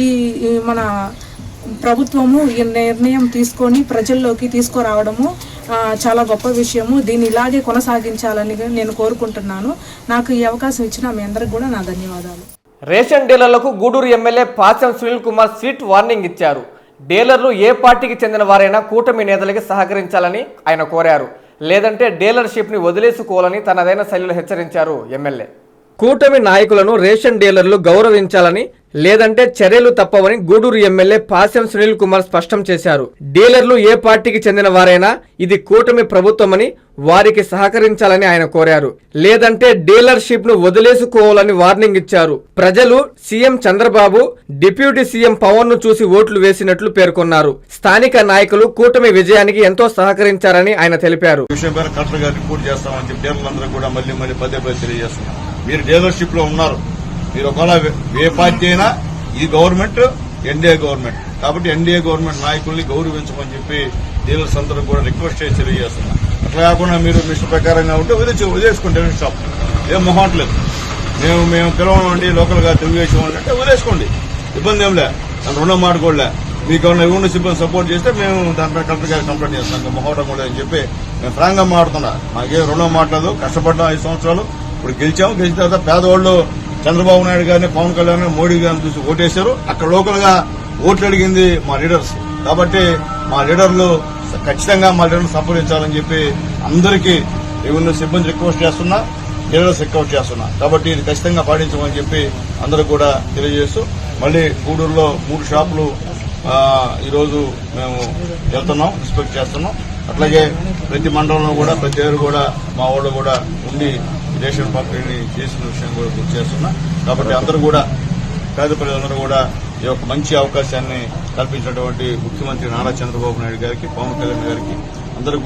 ఈ మన ప్రభుత్వము ఈ నిర్ణయం తీసుకొని ప్రజల్లోకి తీసుకురావడము చాలా గొప్ప విషయము. దీన్ని ఇలాగే కొనసాగించాలని నేను కోరుకుంటున్నాను. నాకు ఈ అవకాశం ఇచ్చిన మీ అందరికి కూడా నా ధన్యవాదాలు. రేషన్ డీలర్లకు Gudur MLA Pacham Sunil Kumar sweet warning ఇచ్చారు. డీలర్లు ఏ పార్టీకి చెందిన వారైనా కూటమి నేతలకి సహకరించాలని ఆయన కోరారు. లేదంటే డీలర్షిప్ ని వదిలేసుకోవాలని తనదైన శైలిలో హెచ్చరించారు ఎమ్మెల్యే. కూటమి నాయకులను రేషన్ డీలర్లు గౌరవించాలని, లేదంటే చర్యలు తప్పవని గూడూరు ఎమ్మెల్యే పాశం సునీల్ కుమార్ స్పష్టం చేశారు. డీలర్లు ఏ పార్టీకి చెందిన వారైనా ఇది కూటమి ప్రభుత్వమని వారికి సహకరించాలని ఆయన కోరారు. లేదంటే డీలర్షిప్ ను వదిలేసుకోవాలని వార్నింగ్ ఇచ్చారు. ప్రజలు CM Chandrababu, deputy CM Pawan ను చూసి ఓట్లు వేసినట్లు పేర్కొన్నారు. స్థానిక నాయకులు కూటమి విజయానికి ఎంతో సహకరించారని ఆయన తెలిపారు. మీరు డీలర్షిప్ లో ఉన్నారు, మీరు ఒకవేళ ఏ పార్టీ అయినా ఈ గవర్నమెంట్ ఎన్డీఏ గవర్నమెంట్ కాబట్టి ఎన్డీఏ గవర్నమెంట్ నాయకుల్ని గౌరవించమని చెప్పి డీలర్స్ అందరూ కూడా రిక్వెస్ట్ చేసి తెలియజేస్తున్నారు. అట్లా కాకుండా మీరు మీ ఇష్ట ప్రకారంగా ఉంటే వదిలేసుకోండి. డీలర్ షాప్ ఏం మొహట్లేదు, మేము పిలవనండి లోకల్ గా తెలుగుదేశం అంటే వదిలేసుకోండి, ఇబ్బంది ఏం లే, దాని రుణం మాడుకోలే. మీకు ఏమన్నా ఎవరిని సిబ్బంది సపోర్ట్ చేస్తే మేము దానిపై కలెక్టర్ గారికి కంప్లైంట్ చేస్తాం. మొహటం కూడా అని చెప్పి మేము ఫ్రాంక్ గా మాడుతున్నా. మాకేం రుణం మాట్లాడదు, కష్టపడ్డాం 5 సంవత్సరాలు, ఇప్పుడు గెలిచాము. గెలిచిన తర్వాత పేదవాళ్ళు చంద్రబాబు నాయుడు గారిని, పవన్ కళ్యాణ్, మోడీ గారిని చూసి ఓటేశారు. అక్కడ లోకల్ గా ఓట్లు అడిగింది మా లీడర్స్. కాబట్టి మా లీడర్లు ఖచ్చితంగా మా లీడర్లు సంప్రదించాలని చెప్పి అందరికీ రెవెన్యూ సిబ్బంది రిక్వెస్ట్ చేస్తున్నా, లీడర్స్ రిక్వెస్ట్ చేస్తున్నా. కాబట్టి ఇది ఖచ్చితంగా పాటించమని చెప్పి అందరూ కూడా తెలియజేస్తూ మళ్ళీ గూడూరులో 3 షాపులు ఈరోజు మేము వెళ్తున్నాం, ఇన్స్పెక్ట్ చేస్తున్నాం. అట్లాగే ప్రతి మండలంలో కూడా ప్రతి ఏరు కూడా మా వాళ్ళు కూడా ఉండి రేషన్ పంపిణీ చేసిన విషయం కూడా గుర్తు చేస్తున్నా. కాబట్టి అందరూ కూడా పేద ప్రజలందరూ కూడా ఈ యొక్క మంచి అవకాశాన్ని కల్పించినటువంటి ముఖ్యమంత్రి నారా చంద్రబాబు నాయుడు గారికి, పవన్ కళ్యాణ్ గారికి మీరందరూ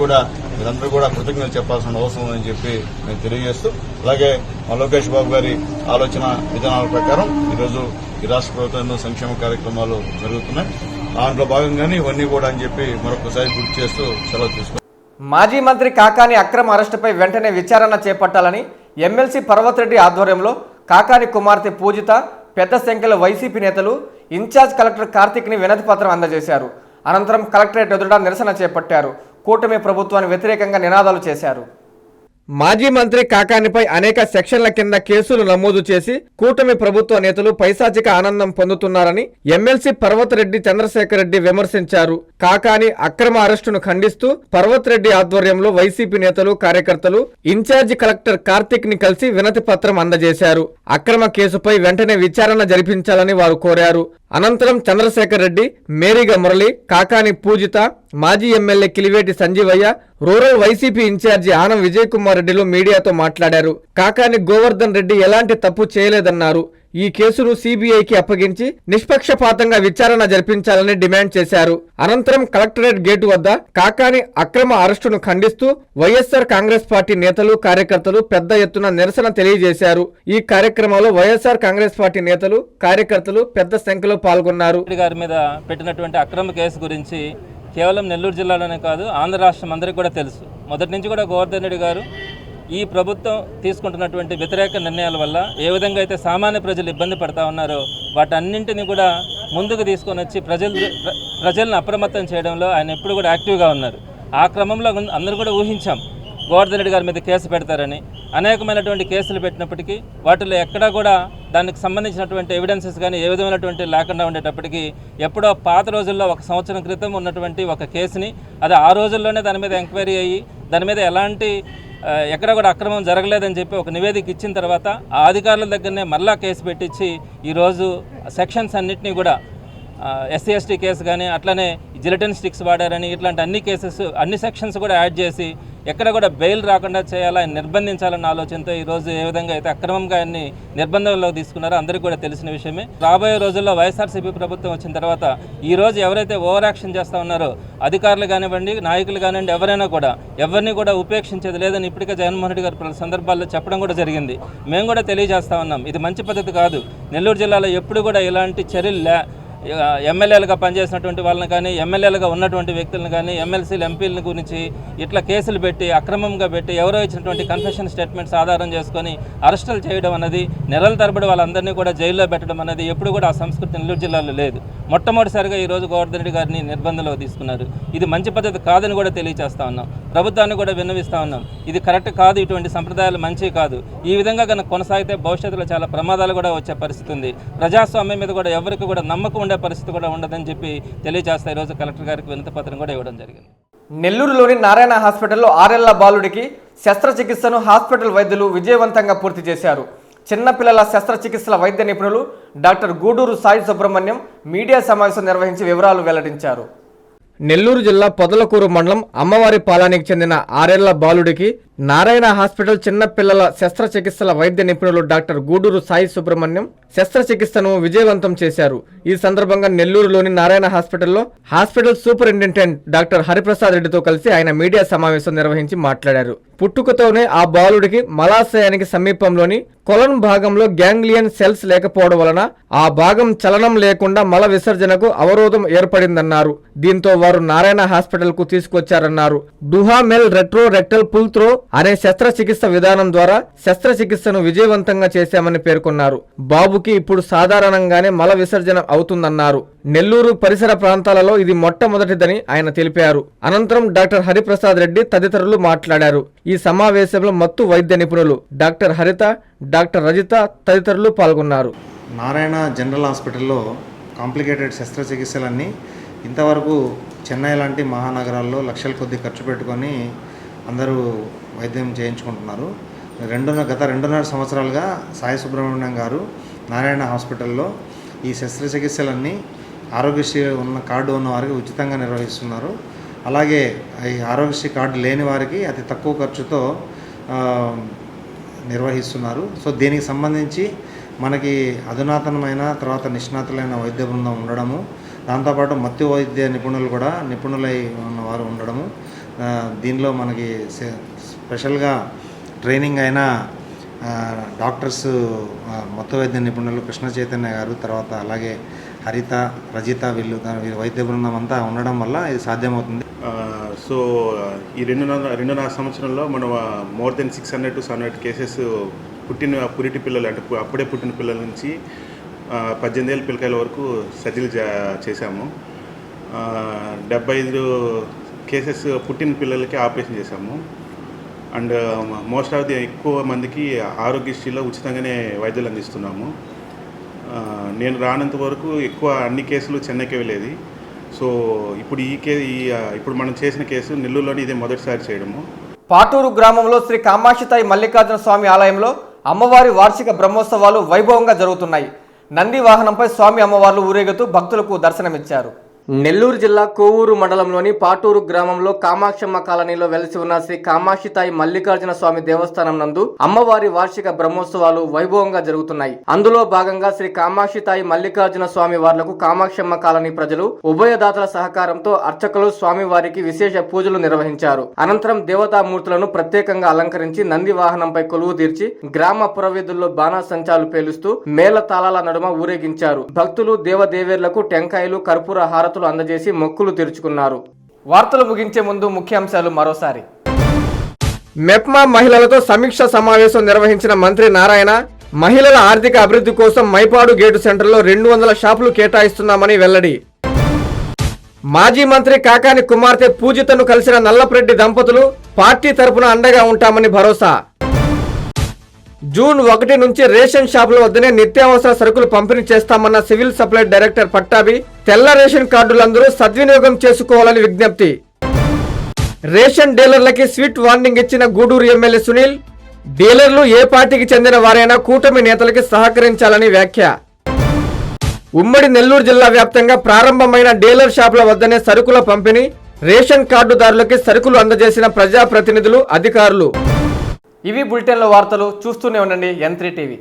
కూడా కృతజ్ఞతలు చెప్పాల్సిన అవసరం ఉందని చెప్పి నేను తెలియజేస్తూ, అలాగే మా లోకేష్ బాబు గారి ఆలోచన విధానాల ప్రకారం ఈరోజు ఈ రాష్ట్ర ప్రభుత్వం ఎన్నో సంక్షేమ కార్యక్రమాలు జరుగుతున్నాయి. దాంట్లో భాగంగానే ఇవన్నీ కూడా అని చెప్పి మరొకసారి గుర్తు చేస్తూ సెలవు తీసుకున్నాను. మాజీ మంత్రి కాకాని అక్రమ అరెస్టుపై వెంటనే విచారణ చేపట్టాలని ఎమ్మెల్సీ పర్వతరెడ్డి ఆధ్వర్యంలో కాకాని కుమార్తె పూజిత, పెద్ద సంఖ్యలో వైసీపీ నేతలు ఇన్ఛార్జ్ కలెక్టర్ కార్తిక్ని వినతి పత్రం అందజేశారు. అనంతరం కలెక్టరేట్ ఎదుట నిరసన చేపట్టారు. కూటమి ప్రభుత్వానికి వ్యతిరేకంగా నినాదాలు చేశారు. మాజీ మంత్రి కాకానిపై అనేక సెక్షన్ల కింద కేసులు నమోదు చేసి కూటమి ప్రభుత్వ నేతలు పైశాచిక ఆనందం పొందుతున్నారని ఎమ్మెల్సీ పర్వతరెడ్డి చంద్రశేఖర్ రెడ్డి విమర్శించారు. కాకాని అక్రమ అరెస్టును ఖండిస్తూ పర్వతరెడ్డి ఆధ్వర్యంలో వైసీపీ నేతలు, కార్యకర్తలు ఇన్ఛార్జి కలెక్టర్ కార్తిక్ ని కలిసి వినతి పత్రం అందజేశారు. అక్రమ కేసుపై వెంటనే విచారణ జరిపించాలని వారు కోరారు. అనంతరం చంద్రశేఖర్ రెడ్డి, మేరీగ మురళి, కాకాని పూజిత, మాజీ ఎమ్మెల్యే Kiliveti Sanjeevaiah, rural YCP incharge Anam Vijay Kumar రెడ్డిలు మీడియాతో మాట్లాడారు. కాకాని గోవర్ధన్ రెడ్డి ఎలాంటి తప్పు చేయలేదన్నారు. ఈ కేసును సిబిఐకి అప్పగించి నిష్పక్షపాతంగా విచారణ జరిపించాలని డిమాండ్ చేశారు. అనంతరం కలెక్టరేట్ గేటు వద్ద కాకాని అక్రమ అరెస్టును ఖండిస్తూ వైఎస్ఆర్ కాంగ్రెస్ పార్టీ నేతలు, కార్యకర్తలు పెద్ద ఎత్తున నిరసన తెలియజేశారు. ఈ కార్యక్రమంలో వైఎస్ఆర్ కాంగ్రెస్ పార్టీ నేతలు, కార్యకర్తలు పెద్ద సంఖ్యలో పాల్గొన్నారు. గారి మీద పెట్టినటువంటి అక్రమ కేసు గురించి కేవలం నెల్లూరు జిల్లాలోనే కాదు, ఆంధ్ర రాష్ట్రం అందరికీ కూడా తెలుసు. మొదటి నుంచి కూడా గోవర్ధన్ రెడ్డి గారు ఈ ప్రభుత్వం తీసుకుంటున్నటువంటి వ్యతిరేక నిర్ణయాల వల్ల ఏ విధంగా అయితే సామాన్య ప్రజలు ఇబ్బంది పడతా ఉన్నారో వాటన్నింటినీ కూడా ముందుకు తీసుకొని వచ్చి ప్రజలను అప్రమత్తం చేయడంలో ఆయన ఎప్పుడు కూడా యాక్టివ్గా ఉన్నారు. ఆ క్రమంలో అందరూ కూడా ఊహించాం గోవర్ధన్ రెడ్డి గారి మీద కేసు పెడతారని. అనేకమైనటువంటి కేసులు పెట్టినప్పటికీ వాటిలో ఎక్కడా కూడా దానికి సంబంధించినటువంటి ఎవిడెన్సెస్ కానీ ఏ విధమైనటువంటి లేకుండా ఉండేటప్పటికీ ఎప్పుడో పాత రోజుల్లో 1 సంవత్సరం క్రితం ఉన్నటువంటి ఒక కేసుని అది ఆ రోజుల్లోనే దాని మీద ఎంక్వైరీ అయ్యి దాని మీద ఎలాంటి ఎక్కడ కూడా అక్రమం జరగలేదని చెప్పి ఒక నివేదిక ఇచ్చిన తర్వాత ఆ అధికారుల దగ్గరనే మళ్ళా కేసు పెట్టించి ఈరోజు సెక్షన్స్ అన్నింటినీ కూడా ఎస్సీ ఎస్టీ కేసు కానీ అట్లనే జిలెటిన్ స్టిక్స్ వాడారని ఇట్లాంటి అన్ని సెక్షన్స్ కూడా యాడ్ చేసి ఎక్కడ కూడా బెయిల్ రాకుండా చేయాలని నిర్బంధించాలన్న ఆలోచనతో ఈరోజు ఏ విధంగా అయితే అక్రమంగా ఆయన్ని నిర్బంధంలో తీసుకున్నారో అందరికీ కూడా తెలిసిన విషయమే. రాబోయే రోజుల్లో వైఎస్ఆర్సీపీ ప్రభుత్వం వచ్చిన తర్వాత ఈరోజు ఎవరైతే ఓవర్ యాక్షన్ చేస్తూ ఉన్నారో అధికారులు కానివ్వండి, నాయకులు కానివ్వండి, ఎవరైనా కూడా ఎవరిని కూడా ఉపేక్షించేది లేదని ఇప్పటికే జగన్మోహన్ రెడ్డి గారు పలు సందర్భాల్లో చెప్పడం కూడా జరిగింది. మేము కూడా తెలియజేస్తా ఉన్నాం, ఇది మంచి పద్ధతి కాదు. నెల్లూరు జిల్లాలో ఎప్పుడు కూడా ఇలాంటి చర్యలు ఎమ్మెల్యేలుగా పనిచేసినటువంటి వాళ్ళని కానీ, ఎమ్మెల్యేలుగా ఉన్నటువంటి వ్యక్తులను కానీ, ఎమ్మెల్సీలు, ఎంపీల గురించి ఇట్లా కేసులు పెట్టి అక్రమంగా పెట్టి ఎవరో ఇచ్చినటువంటి కన్ఫెషన్ స్టేట్మెంట్స్ ఆధారం చేసుకొని అరెస్టులు చేయడం అన్నది, నెలల తరబడి వాళ్ళందరినీ కూడా జైల్లో పెట్టడం అన్నది ఎప్పుడు కూడా ఆ సంస్కృతి నెల్లూరు జిల్లాలో లేదు. మొట్టమొదటిసారిగా ఈరోజు గోవర్ధన్ రెడ్డి గారిని నిర్బంధంలో తీసుకున్నారు. ఇది మంచి పద్ధతి కాదని కూడా తెలియజేస్తా ఉన్నాం. ప్రభుత్వాన్ని కూడా విన్నవిస్తూ ఉన్నాం, ఇది కరెక్ట్ కాదు, ఇటువంటి సంప్రదాయాలు మంచివి కాదు. ఈ విధంగా కనుక కొనసాగితే భవిష్యత్తులో చాలా ప్రమాదాలు కూడా వచ్చే పరిస్థితి ఉంది. ప్రజాస్వామ్యం మీద కూడా ఎవరికి కూడా నమ్మకం పరిస్థితి కూడా ఉండదని చెప్పి తెలియజేస్తా ఈరోజు కలెక్టర్ గారికి వినతి పత్రం కూడా ఇవ్వడం జరిగింది. నెల్లూరులోని నారాయణ హాస్పిటల్లో 6 ఏళ్ల బాలుడికి శస్త్రచికిత్సను హాస్పిటల్ వైద్యులు విజయవంతంగా పూర్తి చేశారు. చిన్నపిల్లల శస్త్రచికిత్సల వైద్య నిపుణులు డాక్టర్ గూడూరు సాయి సుబ్రహ్మణ్యం మీడియా సమావేశం నిర్వహించి వివరాలు వెల్లడించారు. నెల్లూరు జిల్లా పొదలకూరు మండలం అమ్మవారి పాలానికి చెందిన 6 ఏళ్ల బాలుడికి నారాయణ హాస్పిటల్ చిన్నపిల్లల శస్త్రచికిత్సల వైద్య నిపుణులు డాక్టర్ గూడూరు సాయి సుబ్రహ్మణ్యం శస్త్రచికిత్సను విజయవంతం చేశారు. ఈ సందర్భంగా నెల్లూరులోని నారాయణ హాస్పిటల్లో హాస్పిటల్ సూపరింటెండెంట్ డాక్టర్ హరిప్రసాద్ రెడ్డితో కలిసి ఆయన మీడియా సమావేశం నిర్వహించి మాట్లాడారు. పుట్టుకతోనే ఆ బాలుడికి మలాశయానికి సమీపంలోని కొలన్ భాగంలో గ్యాంగ్లియన్ సెల్స్ లేకపోవడం వలన ఆ భాగం చలనం లేకుండా మల విసర్జనకు అవరోధం ఏర్పడిందన్నారు. దీంతో వారు నారాయణ హాస్పిటల్ కు తీసుకొచ్చారన్నారు. డుహామెల్ రెట్రో రెక్టల్ పుల్ త్రో అనే శస్త్రచికిత్స విధానం ద్వారా శస్త్రచికిత్సను విజయవంతంగా చేశామని పేర్కొన్నారు. బాబుకి ఇప్పుడు సాధారణంగానే మల విసర్జన అవుతుందన్నారు. నెల్లూరు పరిసర ప్రాంతాలలో ఇది మొట్టమొదటిదని ఆయన తెలిపారు. అనంతరం డాక్టర్ హరిప్రసాద్ రెడ్డి తదితరులు మాట్లాడారు. ఈ సమావేశంలో మత్తు వైద్య నిపుణులు డాక్టర్ హరిత, డాక్టర్ రజిత తదితరులు పాల్గొన్నారు. నారాయణ జనరల్ హాస్పిటల్లో కాంప్లికేటెడ్ శస్త్రచికిత్సలన్నీ ఇంతవరకు చెన్నై లాంటి మహానగరాల్లో లక్షల కొద్ది ఖర్చు పెట్టుకొని అందరూ వైద్యం చేయించుకుంటున్నారు. గత 2.5 సంవత్సరాలుగా సాయి సుబ్రహ్మణ్యం గారు నారాయణ హాస్పిటల్లో ఈ శస్త్రచికిత్సలన్నీ ఆరోగ్యశ్రీ ఉన్న కార్డు ఉన్న వారికి ఉచితంగా నిర్వహిస్తున్నారు. అలాగే ఈ ఆరోగ్యశ్రీ కార్డు లేని వారికి అతి తక్కువ ఖర్చుతో నిర్వహిస్తున్నారు. సో దీనికి సంబంధించి మనకి అధునాతనమైన తర్వాత నిష్ణాతులైన వైద్య బృందం ఉండడము, దాంతోపాటు మత్తు వైద్య నిపుణులై ఉన్నవారు ఉండడము, దీనిలో మనకి స్పెషల్గా ట్రైనింగ్ అయిన డాక్టర్స్ మత్తు వైద్య నిపుణులు కృష్ణ చైతన్య గారు, తర్వాత అలాగే హరిత, రజిత వీళ్ళు వైద్య బృందం అంతా ఉండడం వల్ల ఇది సాధ్యమవుతుంది. సో ఈ 2.5 సంవత్సరంలో మనం మోర్ దెన్ 600 to 700 కేసెస్ పురిటి పిల్లలు అంటే అప్పుడే పుట్టిన పిల్లల నుంచి 18 ఏళ్ళ పిల్లకాయల వరకు సర్జరీ చేశాము. 75 కేసెస్ పుట్టిన పిల్లలకి ఆపరేషన్ చేశాము. అండ్ మోస్ట్ ఆఫ్ ది ఎక్కువ మందికి ఆరోగ్యశ్రీలో ఉచితంగానే వైద్యులు అందిస్తున్నాము. నేను రానంత వరకు ఎక్కువ అన్ని కేసులు చెన్నైకి వెళ్ళేది. సో ఇప్పుడు ఇప్పుడు మనం చేసిన కేసు నెల్లూరులోని ఇదే మొదటిసారి చేయడము. పాటూరు గ్రామంలో శ్రీ కామాక్షితాయి మల్లికార్జున స్వామి ఆలయంలో అమ్మవారి వార్షిక బ్రహ్మోత్సవాలు వైభవంగా జరుగుతున్నాయి. నంది వాహనంపై స్వామి అమ్మవార్లు ఊరేగుతూ భక్తులకు దర్శనమిచ్చారు. నెల్లూరు జిల్లా కోవూరు మండలంలోని పాటూరు గ్రామంలో కామాక్షమ్మ కాలనీలో వెలిసి ఉన్న శ్రీ కామాక్షితాయి మల్లికార్జున స్వామి దేవస్థానం నందు అమ్మవారి వార్షిక బ్రహ్మోత్సవాలు వైభవంగా జరుగుతున్నాయి. అందులో భాగంగా శ్రీ కామాక్షితాయి మల్లికార్జున స్వామి వార్లకు కామాక్షమ్మ కాలనీ ప్రజలు ఉభయదాతల సహకారంతో అర్చకులు స్వామివారికి విశేష పూజలు నిర్వహించారు. అనంతరం దేవతామూర్తులను ప్రత్యేకంగా అలంకరించి నంది వాహనంపై కొలువు తీర్చి గ్రామ పురవీధుల్లో బాణాసంచాలు పేలుస్తూ మేళ తాళాల నడుమ ఊరేగించారు. భక్తులు దేవదేవేర్లకు టెంకాయలు, కర్పూర హారతులు అందజేసి మొక్కులు తీర్చుకున్నారు. వార్తలు ముగించే ముందు ముఖ్యాంశాలు మరోసారి. మెప్మా మహిళలతో సమీక్ష సమావేశం నిర్వహించిన మంత్రి నారాయణ మహిళల ఆర్థిక అభివృద్ధి కోసం మైపాడు గేటు సెంటర్లో 200 షాపులు కేటాయిస్తున్నామని వెల్లడి. మాజీ మంత్రి కాకాని కుమార్తె పూజితను కలిసిన నల్లప్రెడ్డి దంపతులు పార్టీ తరపున అండగా ఉంటామని భరోసా. జూన్ 1 నుంచి రేషన్ షాపుల వద్దనే నిత్యావసర సరుకులు పంపిణీ చేస్తామన్న సివిల్ సప్లై డైరెక్టర్ పట్టాభి తెల్ల రేషన్ కార్డులందరూ సద్వినియోగం చేసుకోవాలని విజ్ఞప్తి. రేషన్ డీలర్లకి స్వీట్ వార్నింగ్ ఇచ్చిన గూడూరు ఎమ్మెల్యే సునీల్, డీలర్లు ఏ పార్టీకి చెందిన వారైనా కూటమి నేతలకి సహకరించాలని వ్యాఖ్య. ఉమ్మడి నెల్లూరు జిల్లా వ్యాప్తంగా ప్రారంభమైన డీలర్ షాపుల వద్దనే సరుకుల పంపిణీ, రేషన్ కార్డుదారులకి సరుకులు అందజేసిన ప్రజాప్రతినిధులు, అధికారులు. ఇవి బులెటిన్ల వార్తలు. చూస్తూనే ఉండండి N3 టీవీ.